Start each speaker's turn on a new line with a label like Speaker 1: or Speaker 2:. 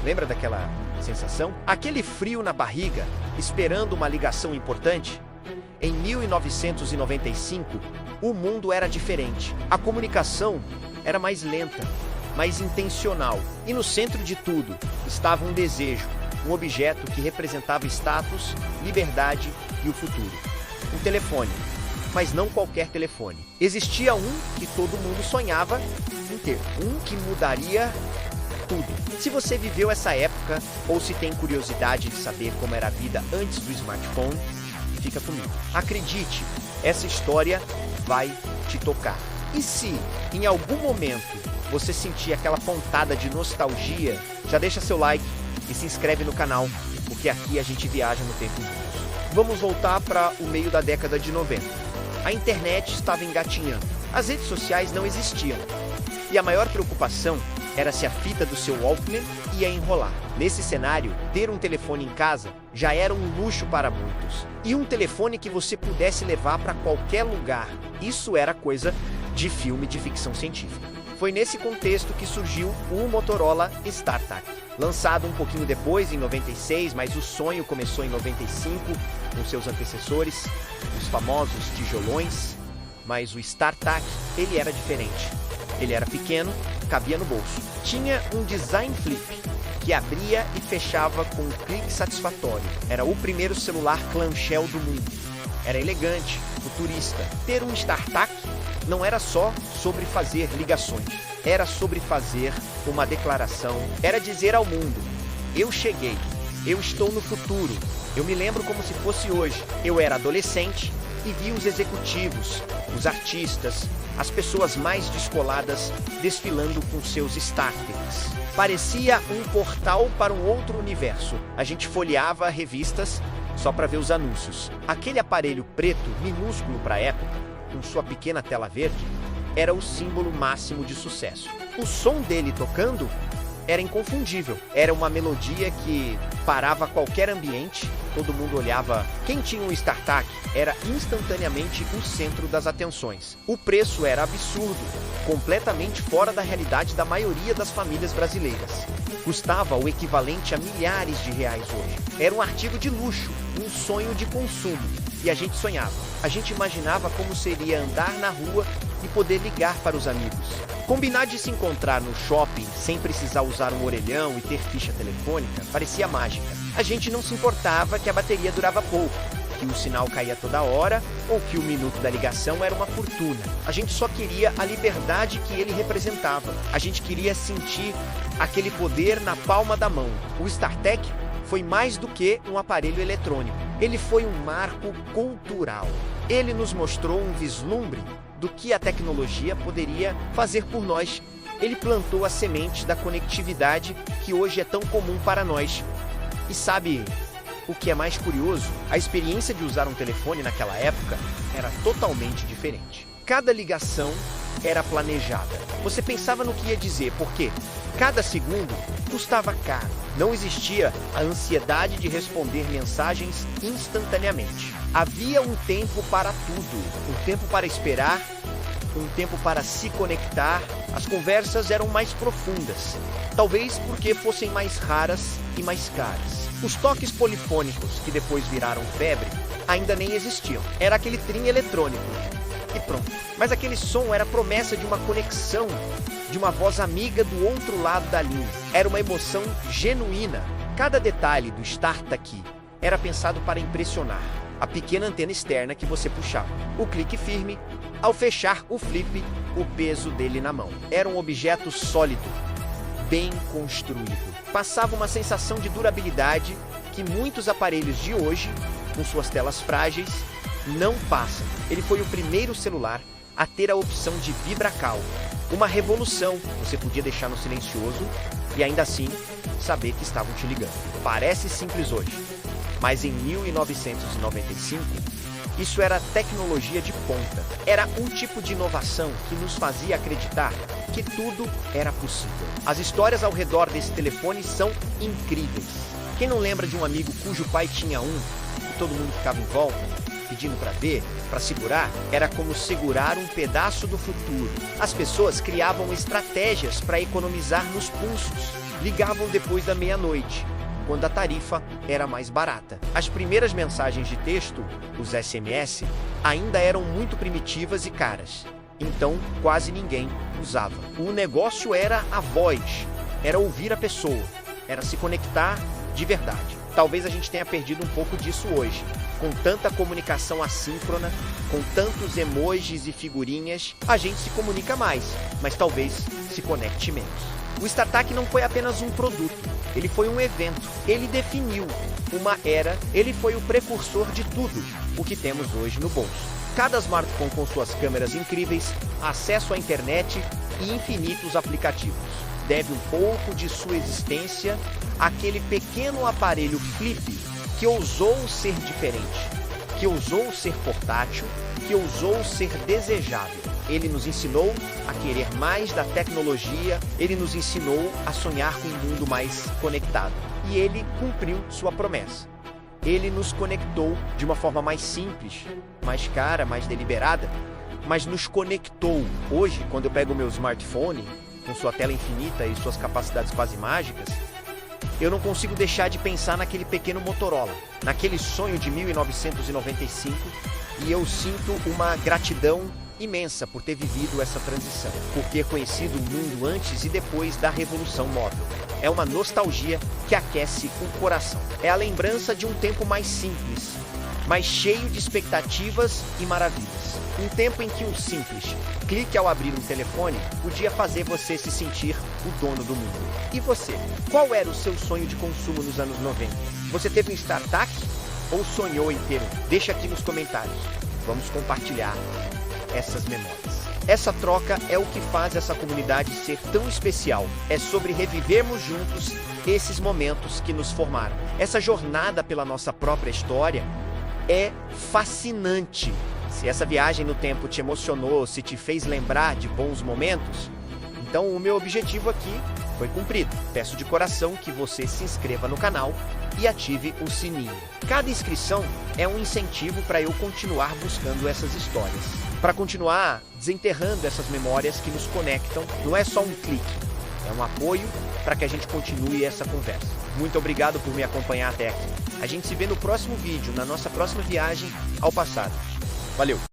Speaker 1: Lembra daquela sensação? Aquele frio na barriga, esperando uma ligação importante? Em 1995, o mundo era diferente. A comunicação era mais lenta, mais intencional. E no centro de tudo estava um desejo, um objeto que representava status, liberdade e o futuro. Um telefone, mas não qualquer telefone. Existia um que todo mundo sonhava em ter. Um que mudaria tudo. Se você viveu essa época ou se tem curiosidade de saber como era a vida antes do smartphone, fica comigo. Acredite, essa história vai te tocar. E se, em algum momento, você sentir aquela pontada de nostalgia, já deixa seu like e se inscreve no canal, porque aqui a gente viaja no tempo juntos. Vamos voltar para o meio da década de 90. A internet estava engatinhando. As redes sociais não existiam. E a maior preocupação era se a fita do seu Walkman ia enrolar. Nesse cenário, ter um telefone em casa já era um luxo para muitos. E um telefone que você pudesse levar para qualquer lugar. Isso era coisa de filme de ficção científica. Foi nesse contexto que surgiu o Motorola StarTAC. Lançado um pouquinho depois, em 96, mas o sonho começou em 95, com seus antecessores, os famosos tijolões. Mas o StarTAC, ele era diferente. Ele era pequeno, cabia no bolso. Tinha um design flip, que abria e fechava com um clique satisfatório. Era o primeiro celular clamshell do mundo. Era elegante, futurista. Ter um StarTAC não era só sobre fazer ligações. Era sobre fazer uma declaração. Era dizer ao mundo: eu cheguei, eu estou no futuro. Eu me lembro como se fosse hoje. Eu era adolescente e vi os executivos, os artistas, as pessoas mais descoladas desfilando com seus starters. Parecia um portal para um outro universo. A gente folheava revistas só para ver os anúncios. Aquele aparelho preto, minúsculo para a época, com sua pequena tela verde, era o símbolo máximo de sucesso. O som dele tocando era inconfundível. Era uma melodia que parava qualquer ambiente, todo mundo olhava. Quem tinha um StarTAC era instantaneamente o centro das atenções. O preço era absurdo, completamente fora da realidade da maioria das famílias brasileiras. Custava o equivalente a milhares de reais hoje. Era um artigo de luxo, um sonho de consumo. E a gente sonhava. A gente imaginava como seria andar na rua e poder ligar para os amigos. Combinar de se encontrar no shopping sem precisar usar um orelhão e ter ficha telefônica parecia mágica. A gente não se importava que a bateria durava pouco, que o sinal caía toda hora ou que o minuto da ligação era uma fortuna. A gente só queria a liberdade que ele representava. A gente queria sentir aquele poder na palma da mão. O StarTAC foi mais do que um aparelho eletrônico. Ele foi um marco cultural. Ele nos mostrou um vislumbre do que a tecnologia poderia fazer por nós. Ele plantou a semente da conectividade que hoje é tão comum para nós. E sabe o que é mais curioso? A experiência de usar um telefone naquela época era totalmente diferente. Cada ligação era planejada. Você pensava no que ia dizer, porque cada segundo custava caro. Não existia a ansiedade de responder mensagens instantaneamente. Havia um tempo para tudo. Um tempo para esperar, um tempo para se conectar. As conversas eram mais profundas. Talvez porque fossem mais raras e mais caras. Os toques polifônicos, que depois viraram febre, ainda nem existiam. Era aquele trim eletrônico. E pronto. Mas aquele som era a promessa de uma conexão, de uma voz amiga do outro lado da linha. Era uma emoção genuína. Cada detalhe do StarTAC era pensado para impressionar. A pequena antena externa que você puxava. O clique firme. Ao fechar o flip, o peso dele na mão. Era um objeto sólido, bem construído. Passava uma sensação de durabilidade que muitos aparelhos de hoje, com suas telas frágeis, não passam. Ele foi o primeiro celular a ter a opção de VibraCal. Uma revolução. Você podia deixar no silencioso e ainda assim saber que estavam te ligando. Parece simples hoje, mas em 1995, isso era tecnologia de ponta. Era um tipo de inovação que nos fazia acreditar que tudo era possível. As histórias ao redor desse telefone são incríveis. Quem não lembra de um amigo cujo pai tinha um e todo mundo ficava em volta, pedindo para ver, para segurar? Era como segurar um pedaço do futuro. As pessoas criavam estratégias para economizar nos pulsos. ligavam depois da meia-noite, quando a tarifa era mais barata. As primeiras mensagens de texto, os SMS, ainda eram muito primitivas e caras, então quase ninguém usava. O negócio era a voz, era ouvir a pessoa, era se conectar de verdade. Talvez a gente tenha perdido um pouco disso hoje. Com tanta comunicação assíncrona, com tantos emojis e figurinhas, a gente se comunica mais, mas talvez se conecte menos. O StarTAC não foi apenas um produto, ele foi um evento. Ele definiu uma era, ele foi o precursor de tudo o que temos hoje no bolso. Cada smartphone com suas câmeras incríveis, acesso à internet e infinitos aplicativos. Deve um pouco de sua existência àquele pequeno aparelho flip que ousou ser diferente, que ousou ser portátil, que ousou ser desejável. Ele nos ensinou a querer mais da tecnologia, ele nos ensinou a sonhar com um mundo mais conectado. E ele cumpriu sua promessa. Ele nos conectou de uma forma mais simples, mais cara, mais deliberada, mas nos conectou. Hoje, quando eu pego o meu smartphone, com sua tela infinita e suas capacidades quase mágicas, eu não consigo deixar de pensar naquele pequeno Motorola, naquele sonho de 1995, e eu sinto uma gratidão imensa por ter vivido essa transição, por ter conhecido o mundo antes e depois da revolução móvel. É uma nostalgia que aquece o coração. É a lembrança de um tempo mais simples, mas cheio de expectativas e maravilhas. Um tempo em que o simples clique ao abrir um telefone podia fazer você se sentir o dono do mundo. E você? Qual era o seu sonho de consumo nos anos 90? Você teve um StarTAC ou sonhou em ter um? Deixa aqui nos comentários. Vamos compartilhar essas memórias. Essa troca é o que faz essa comunidade ser tão especial. É sobre revivermos juntos esses momentos que nos formaram. Essa jornada pela nossa própria história é fascinante. Se essa viagem no tempo te emocionou, se te fez lembrar de bons momentos, então o meu objetivo aqui foi cumprido. Peço de coração que você se inscreva no canal e ative o sininho. Cada inscrição é um incentivo para eu continuar buscando essas histórias, para continuar desenterrando essas memórias que nos conectam. Não é só um clique, é um apoio para que a gente continue essa conversa. Muito obrigado por me acompanhar até aqui. A gente se vê no próximo vídeo, na nossa próxima viagem ao passado. Valeu!